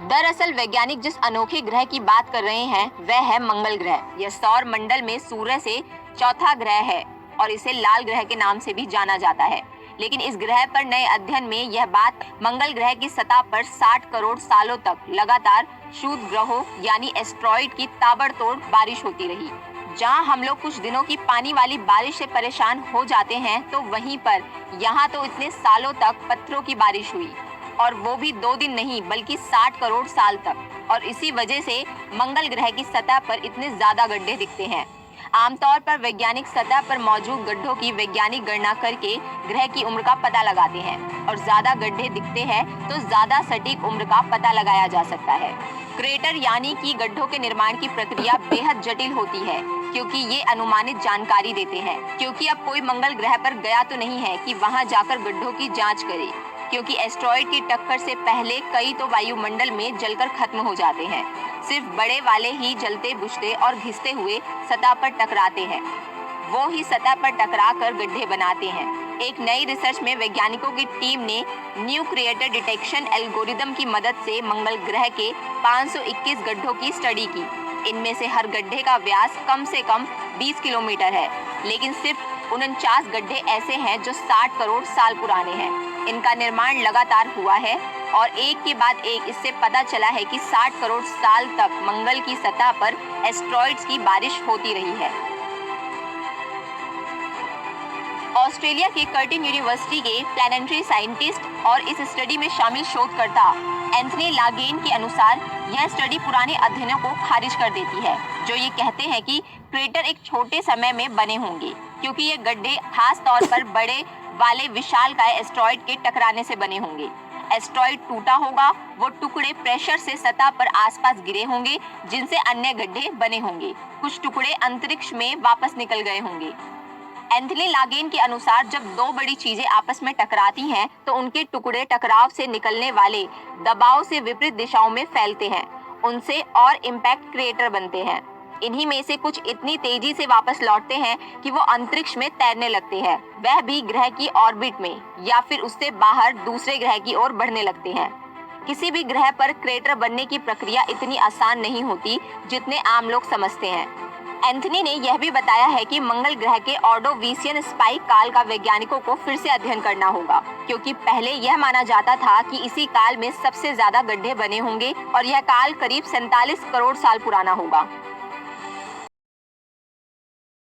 दरअसल वैज्ञानिक जिस अनोखे ग्रह की बात कर रहे हैं वह है मंगल ग्रह। यह सौर मंडल में सूर्य से चौथा ग्रह है और इसे लाल ग्रह के नाम से भी जाना जाता है। लेकिन इस ग्रह पर नए अध्ययन में यह बात मंगल ग्रह की सतह पर 60 करोड़ सालों तक लगातार क्षुद्र ग्रहों यानी एस्ट्रॉइड की ताबड़तोड़ बारिश होती रही। जहां हम लोग कुछ दिनों की पानी वाली बारिश से परेशान हो जाते हैं, तो वहीं पर यहाँ तो इतने सालों तक पत्थरों की बारिश हुई, और वो भी 2 दिन नहीं बल्कि 60 करोड़ साल तक। और इसी वजह से मंगल ग्रह की सतह पर इतने ज्यादा गड्ढे दिखते हैं। आमतौर पर वैज्ञानिक सतह पर मौजूद गड्ढों की वैज्ञानिक गणना करके ग्रह की उम्र का पता लगाते हैं, और ज्यादा गड्ढे दिखते हैं तो ज्यादा सटीक उम्र का पता लगाया जा सकता है। क्रेटर यानी कि गड्ढों के निर्माण की प्रक्रिया बेहद जटिल होती है, क्योंकि ये अनुमानित जानकारी देते हैं। क्योंकि अब कोई मंगल ग्रह पर गया तो नहीं है कि वहां जाकर गड्ढों की जांच करे, क्योंकि एस्ट्रॉइड की टक्कर से पहले कई तो वायुमंडल में जलकर खत्म हो जाते हैं। सिर्फ बड़े वाले ही जलते बुझते और घिसते हुए सतह पर टकराते हैं। वो ही सतह पर टकरा कर गड्ढे बनाते हैं। एक नई रिसर्च में वैज्ञानिकों की टीम ने न्यू क्रिएटर डिटेक्शन एल्गोरिदम की मदद से मंगल ग्रह के 521 गड्ढों की स्टडी की। इनमें से हर गड्ढे का व्यास कम से कम 20 किलोमीटर है, लेकिन सिर्फ 49 गड्ढे ऐसे हैं जो 60 करोड़ साल पुराने हैं। इनका निर्माण लगातार हुआ है और एक के बाद एक इससे पता चला है कि 60 करोड़ साल तक मंगल की सतह पर एस्ट्रॉइड्स की बारिश होती रही है। ऑस्ट्रेलिया के कर्टिन यूनिवर्सिटी के प्लैनेटरी साइंटिस्ट और इस स्टडी में शामिल शोधकर्ता एंथनी लागेन के अनुसार यह स्टडी पुराने अध्ययनों को खारिज कर देती है, जो ये कहते हैं कि क्रेटर एक छोटे समय में बने होंगे, क्योंकि ये गड्ढे खास तौर पर बड़े वाले विशालकाय एस्ट्रॉइड के टकराने से बने होंगे। एस्ट्रॉइड टूटा होगा, वो टुकड़े प्रेशर से सतह पर आसपास गिरे होंगे, जिनसे अन्य गड्ढे बने होंगे। कुछ टुकड़े अंतरिक्ष में वापस निकल गए होंगे। एंथनी लागेन के अनुसार जब दो बड़ी चीजें आपस में टकराती हैं, तो उनके टुकड़े टकराव से निकलने वाले दबाव से विपरीत दिशाओं में फैलते हैं। उनसे और इम्पैक्ट क्रिएटर बनते हैं। इन्हीं में से कुछ इतनी तेजी से वापस लौटते हैं कि वो अंतरिक्ष में तैरने लगते हैं, वह भी ग्रह की ऑर्बिट में, या फिर उससे बाहर दूसरे ग्रह की ओर बढ़ने लगते हैं। किसी भी ग्रह पर क्रेटर बनने की प्रक्रिया इतनी आसान नहीं होती जितने आम लोग समझते हैं। एंथनी ने यह भी बताया है कि मंगल ग्रह के ऑर्डोविशियन स्पाइक काल का वैज्ञानिकों को फिर से अध्ययन करना होगा, क्योंकि पहले यह माना जाता था कि इसी काल में सबसे ज्यादा गड्ढे बने होंगे और यह काल करीब 47 करोड़ साल पुराना होगा।